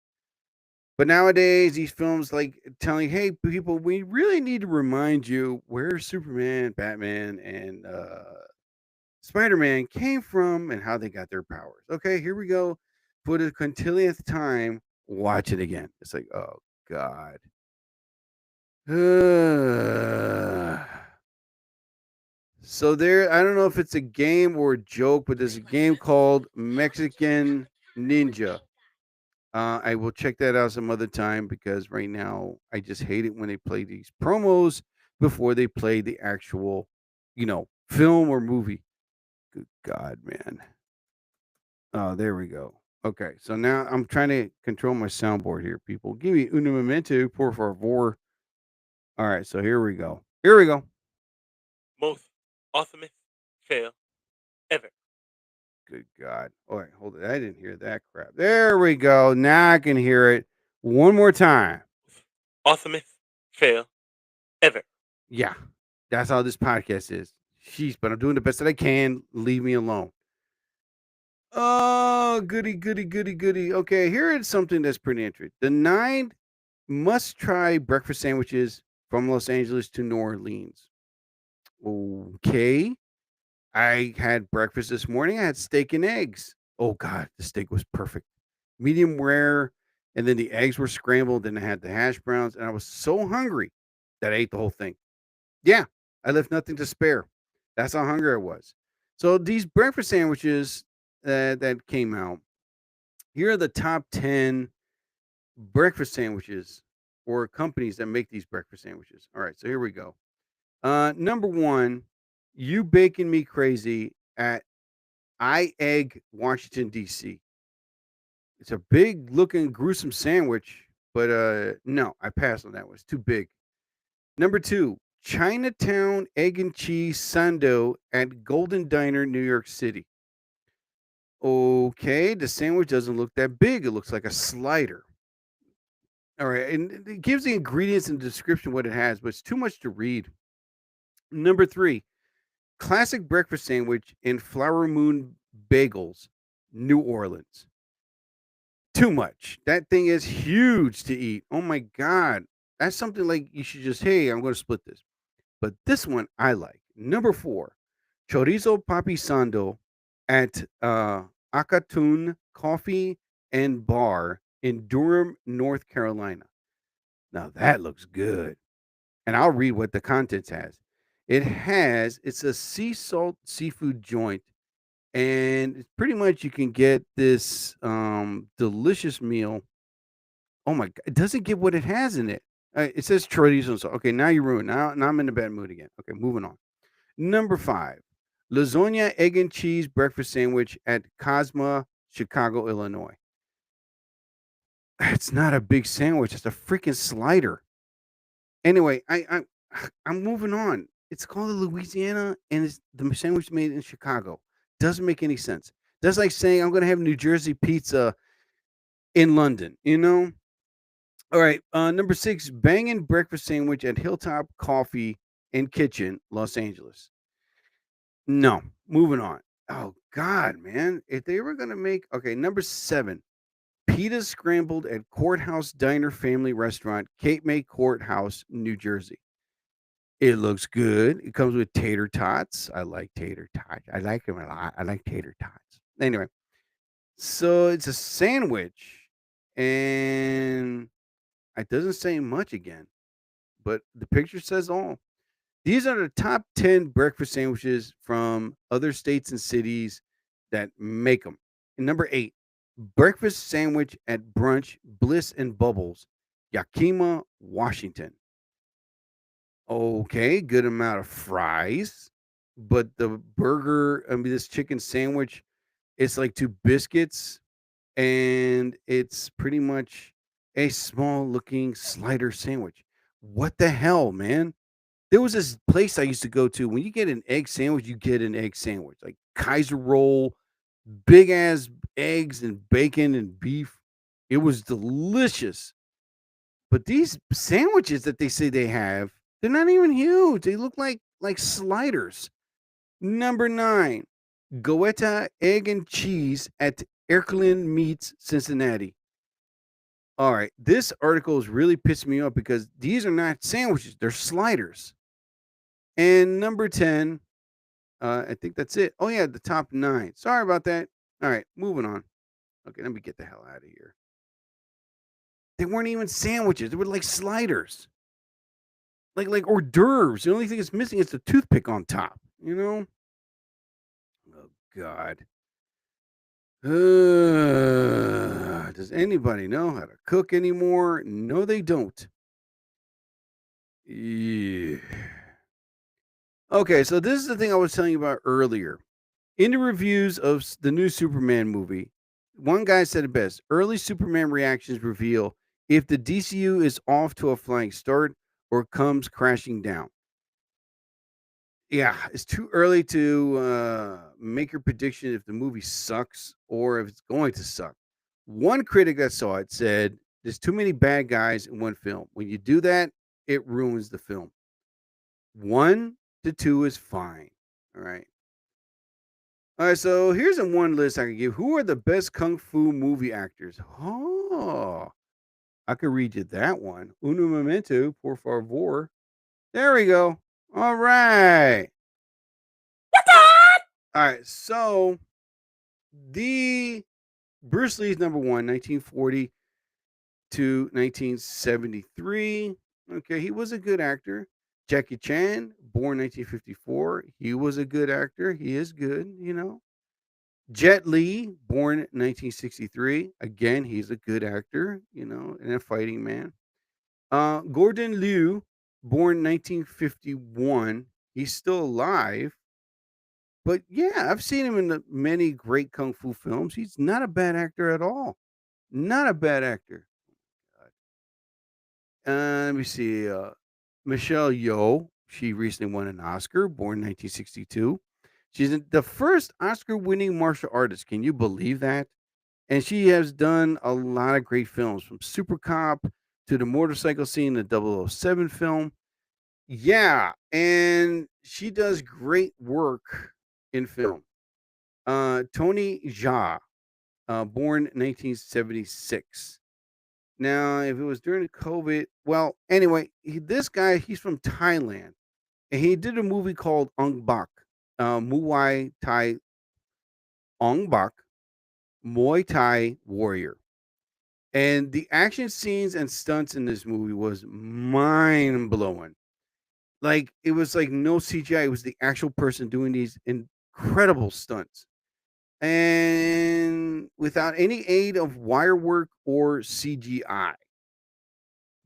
But nowadays, these films like telling, "Hey, people, we really need to remind you where Superman, Batman, and Spider-Man came from and how they got their powers." Okay, here we go for the quintillionth time. Watch it again. It's like, oh God. So there, I don't know if it's a game or a joke, but there's a game called Mexican Ninja. I will check that out some other time because right now I just hate it when they play these promos before they play the actual, film or movie. Good God, man. Oh, there we go. Okay, so now I'm trying to control my soundboard here, people. Give me un momento, por favor. All right, so here we go. Here we go. Most awesomest fail ever. Good God. All right, hold it. I didn't hear that crap. There we go. Now I can hear it one more time. Awesomest fail ever. Yeah, that's how this podcast is. Jeez, but I'm doing the best that I can. Leave me alone. Oh, goody, goody, goody, goody. Okay, here is something that's pretty interesting. The 9 must-try breakfast sandwiches from Los Angeles to New Orleans. Okay. I had breakfast this morning. I had steak and eggs. Oh, God, the steak was perfect. Medium rare, and then the eggs were scrambled, and I had the hash browns, and I was so hungry that I ate the whole thing. Yeah, I left nothing to spare. That's how hungry I was. So these breakfast sandwiches that came out, here are the top 10 breakfast sandwiches or companies that make these breakfast sandwiches. All right, so here we go. Number one, You Baking Me Crazy at I Egg, Washington, D.C. It's a big looking gruesome sandwich, but no, I passed on that one. It's too big. Number two, Chinatown Egg and Cheese Sando at Golden Diner, New York City. Okay, the sandwich doesn't look that big. It looks like a slider. All right, and it gives the ingredients and description what it has, but it's too much to read. Number three, Classic Breakfast Sandwich in Flower Moon Bagels, New Orleans. Too much. That thing is huge to eat. Oh my God. That's something like you should just, hey, I'm going to split this. But this one I like. Number four, Chorizo Papi Sando at Acatun Coffee and Bar in Durham, North Carolina. Now that looks good. And I'll read what the contents has. It's a sea salt seafood joint. And it's pretty much you can get this delicious meal. Oh my God. It doesn't get what it has in it. It says chorizo. So, okay, now you ruined. Now I'm in a bad mood again. Okay, moving on. Number five, lasagna egg and cheese breakfast sandwich at Cosma, Chicago, Illinois. It's not a big sandwich. It's a freaking slider. Anyway, I'm moving on. It's called a Louisiana, and it's the sandwich made in Chicago. Doesn't make any sense. That's like saying I'm going to have New Jersey pizza in London. You know. All right. Number six, banging breakfast sandwich at Hilltop Coffee and Kitchen, Los Angeles. No, moving on. Oh God, man! If they were gonna make okay, number seven, pita scrambled at Courthouse Diner Family Restaurant, Cape May Courthouse, New Jersey. It looks good. It comes with tater tots. I like tater tots. I like them a lot. I like tater tots. Anyway, so it's a sandwich, and it doesn't say much again, but the picture says all. These are the top 10 breakfast sandwiches from other states and cities that make them. And number eight, breakfast sandwich at Brunch, Bliss and Bubbles, Yakima, Washington. Okay, good amount of fries, but the burger, I mean, this chicken sandwich, it's like two biscuits, and it's pretty much a small looking slider sandwich. What the hell, man? There was this place I used to go to. When you get an egg sandwich, you get an egg sandwich, like Kaiser roll, big ass eggs and bacon and beef. It was delicious. But these sandwiches that they say they have, they're not even huge. They look like sliders. Number nine, Goetta egg and cheese at Erklin Meats, Cincinnati. All right, this article is really pissing me off because these are not sandwiches; they're sliders. And number 10, I think that's it. Oh, yeah, the top 9. Sorry about that. All right, moving on. Okay, let me get the hell out of here. They weren't even sandwiches. They were like sliders. Like hors d'oeuvres. The only thing that's missing is the toothpick on top, you know? Oh, God. Does anybody know how to cook anymore? No, they don't. Yeah. Okay, so this is the thing I was telling you about earlier. In the reviews of the new Superman movie, one guy said it best. Early Superman reactions reveal if the DCU is off to a flying start or comes crashing down. Yeah, it's too early to make your prediction if the movie sucks or if it's going to suck. One critic that saw it said, there's too many bad guys in one film. When you do that, it ruins the film. 1 to 2 is fine. All right. All right, so here's a one list I can give. Who are the best kung fu movie actors? Oh, I could read you that one. Uno momento, por favor. There we go. All right. All right, so the Bruce Lee's number one, 1940 to 1973. Okay, he was a good actor. Jackie Chan, born 1954. He was a good actor. He is good, Jet Li, born 1963. Again, he's a good actor, and a fighting man. Gordon Liu, born 1951. He's still alive. But yeah, I've seen him in many great kung fu films. He's not a bad actor at all. Not a bad actor. Let me see. Michelle Yeoh. She recently won an Oscar, born 1962. She's the first Oscar-winning martial artist. Can you believe that? And she has done a lot of great films, from Super Cop to the motorcycle scene in the 007 film. Yeah, and she does great work in film. Tony Jaa, born 1976. Now, if it was during the COVID, well, anyway, this guy, he's from Thailand, and he did a movie called Ong Bak, Muay Thai Ong Bak, Muay Thai Warrior. And the action scenes and stunts in this movie was mind blowing. Like, it was like no CGI. It was the actual person doing these incredible stunts, and without any aid of wire work or CGI.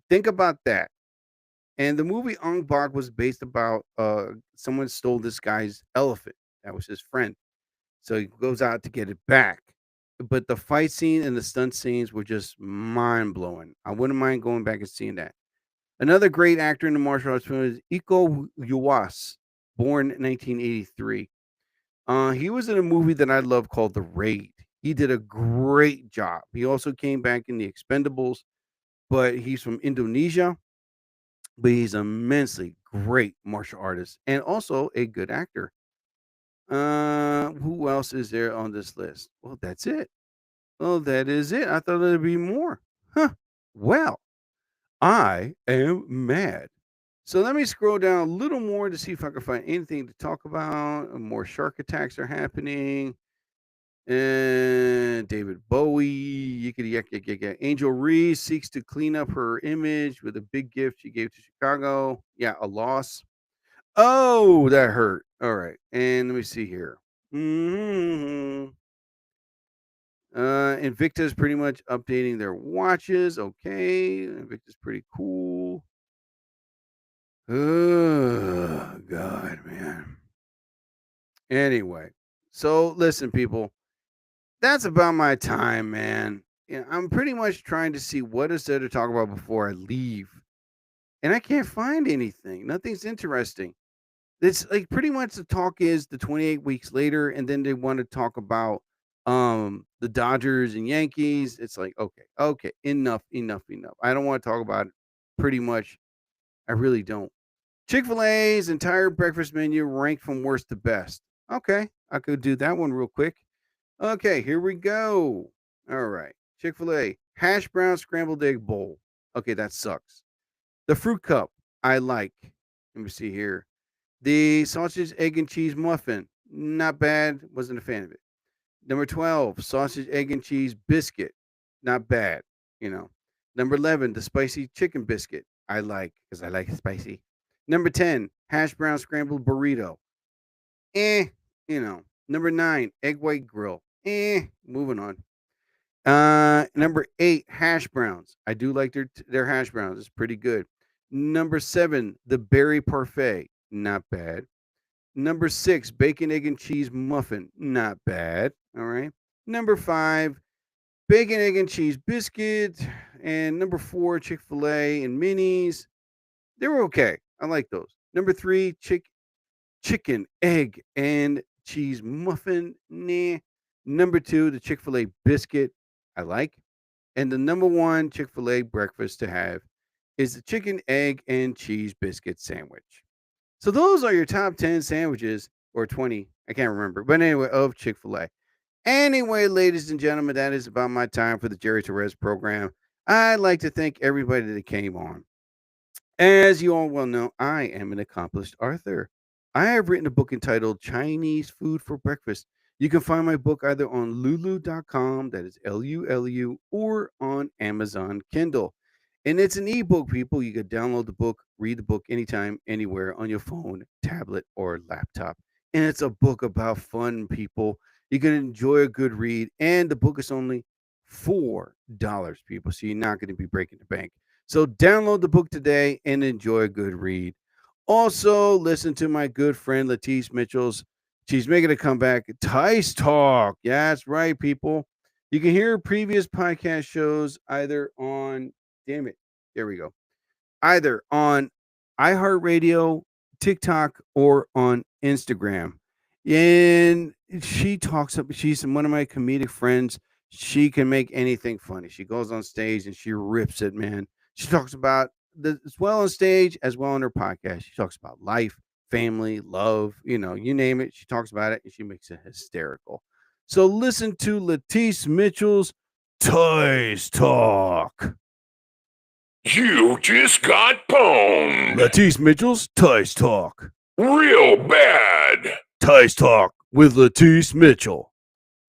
Think about that. And the movie Ong Bak was based about someone stole this guy's elephant. That was his friend. So he goes out to get it back. But the fight scene and the stunt scenes were just mind blowing. I wouldn't mind going back and seeing that. Another great actor in the martial arts film is Iko Uwais, born 1983. He was in a movie that I love called The Raid. He did a great job. He also came back in The Expendables, but he's from Indonesia. But he's immensely great martial artist and also a good actor. Who else is there on this list? Well, that's it. Well, that is it. I thought there'd be more. Huh. Well, I am mad. So let me scroll down a little more to see if I can find anything to talk about. More shark attacks are happening. And David Bowie, yickety yak yak yak yak. Angel Reese seeks to clean up her image with a big gift she gave to Chicago. Yeah, a loss. Oh, that hurt. All right, and let me see here. hmm Invicta is pretty much updating their watches. Okay, Invicta's pretty cool. Oh God, man. Anyway, so listen, people. That's about my time, man. I'm pretty much trying to see what is there to talk about before I leave. And I can't find anything. Nothing's interesting. It's like pretty much the talk is the 28 weeks later, and then they want to talk about the Dodgers and Yankees. It's like, okay, enough, enough, enough. I don't want to talk about it pretty much. I really don't. Chick-fil-A's entire breakfast menu ranked from worst to best. Okay, I could do that one real quick. Okay, here we go. All right. Chick-fil-A, hash brown scrambled egg bowl. Okay, that sucks. The fruit cup, I like. Let me see here. The sausage, egg, and cheese muffin, not bad. Wasn't a fan of it. Number 12, sausage, egg, and cheese biscuit, not bad. You know. Number 11, the spicy chicken biscuit, I like because I like spicy. Number 10, hash brown scrambled burrito. You know. Number 9, egg white grill. Moving on. Number 8, hash browns. I do like their hash browns. It's pretty good. Number 7, the berry parfait. Not bad. Number 6, bacon, egg, and cheese muffin. Not bad. All right. Number 5, bacon, egg, and cheese biscuit. And number 4, Chick-fil-A and minis. They were okay. I like those. Number 3, chicken, egg, and cheese muffin. Nah. Number 2, the Chick-fil-A biscuit. I like. And the number 1 Chick-fil-A breakfast to have is the chicken, egg, and cheese biscuit sandwich. So those are your top 10 sandwiches, or 20, I can't remember. But anyway, of Chick-fil-A. Anyway, ladies and gentlemen, that is about my time for the Jerry Torres program. I'd like to thank everybody that came on. As you all well know, I am an accomplished author. I have written a book entitled Chinese Food for Breakfast. You can find my book either on lulu.com, that is Lulu, or on Amazon Kindle. And it's an ebook, people. You could download the book, read the book anytime, anywhere on your phone, tablet, or laptop. And it's a book about fun, people. You can enjoy a good read. And the book is only $4, people. So you're not going to be breaking the bank. So download the book today and enjoy a good read. Also, listen to my good friend Latisse Mitchell's. She's making a comeback. Tice Talk. Yeah, that's right, people. You can hear previous podcast shows either on, damn it, there we go, either on iHeartRadio, TikTok, or on Instagram. And she talks up, she's one of my comedic friends. She can make anything funny. She goes on stage and she rips it, man. She talks about as well on stage as well on her podcast. She talks about life, family, love, you name it. She talks about it and she makes it hysterical. So listen to Latisse Mitchell's Tice Talk. You just got pwned. Latisse Mitchell's Tice Talk. Real bad. Tice Talk with Latisse Mitchell.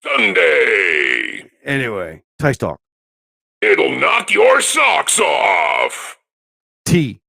Sunday. Anyway, Tice Talk. It'll knock your socks off. T.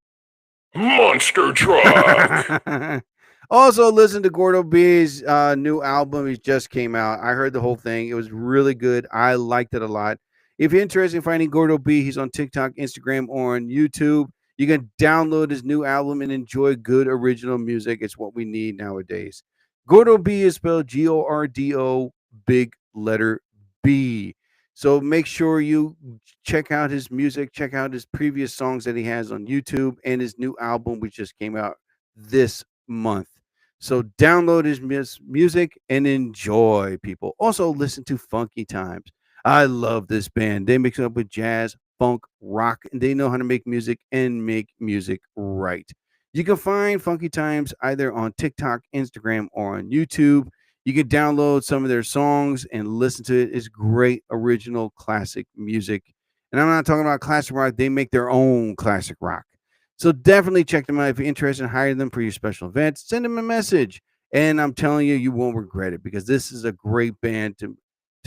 Monster truck. Also, listen to Gordo B's new album. He just came out. I heard the whole thing. It was really good. I liked it a lot. If you're interested in finding Gordo B, he's on TikTok, Instagram, or on YouTube. You can download his new album and enjoy good original music. It's what we need nowadays. Gordo B is spelled Gordo, big letter B. So make sure you check out his music, check out his previous songs that he has on YouTube, and his new album, which just came out this month. So download his music and enjoy, people. Also listen to Funky Times. I love this band. They mix it up with jazz, funk, rock, and they know how to make music and make music right. You can find Funky Times either on TikTok, Instagram, or on YouTube. You can download some of their songs and listen to it. It's great original classic music. And I'm not talking about classic rock. They make their own classic rock. So definitely check them out. If you're interested in hiring them for your special events, send them a message. And I'm telling you, you won't regret it because this is a great band to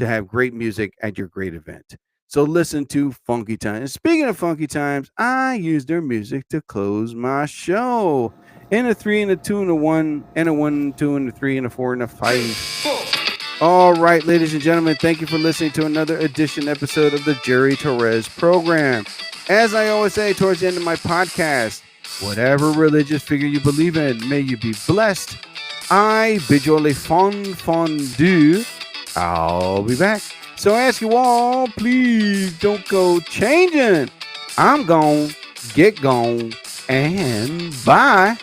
have great music at your great event. So listen to Funky Times. And speaking of Funky Times, I use their music to close my show. And a 3 and a 2 and a 1 and a 1, 2 and a 3 and a 4 and a 5. All right, ladies and gentlemen, thank you for listening to another episode of the Jerry Torres program. As I always say towards the end of my podcast, whatever religious figure you believe in, may you be blessed. I bid you all a fondue. I'll be back. So I ask you all, please don't go changing. I'm gone, get gone, and bye.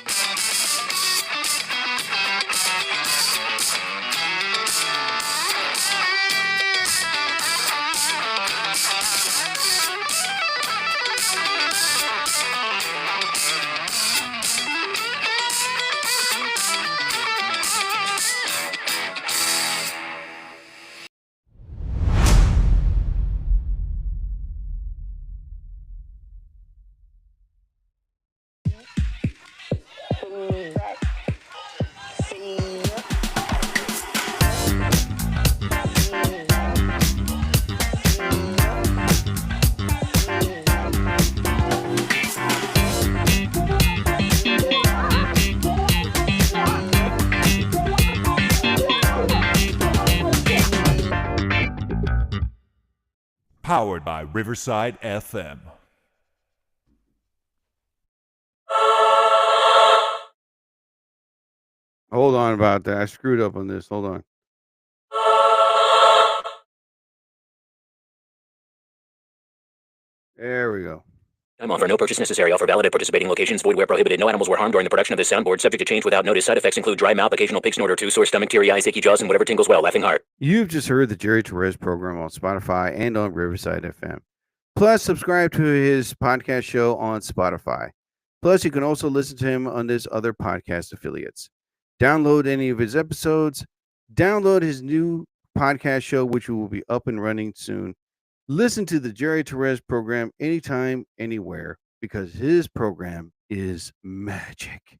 Powered by Riverside FM. Hold on about that. I screwed up on this. Hold on. There we go. Time offer. No purchase necessary. Offer valid at participating locations. Void where prohibited. No animals were harmed during the production of this soundboard. Subject to change without notice. Side effects include dry mouth, occasional pig snort or two, sore stomach, teary eyes, achy jaws, and whatever tingles well. Laughing heart. You've just heard the Jerry Torres program on Spotify and on Riverside FM. Plus, subscribe to his podcast show on Spotify. Plus, you can also listen to him on his other podcast affiliates. Download any of his episodes. Download his new podcast show, which will be up and running soon. Listen to the Jerry Torres program anytime, anywhere, because his program is magic.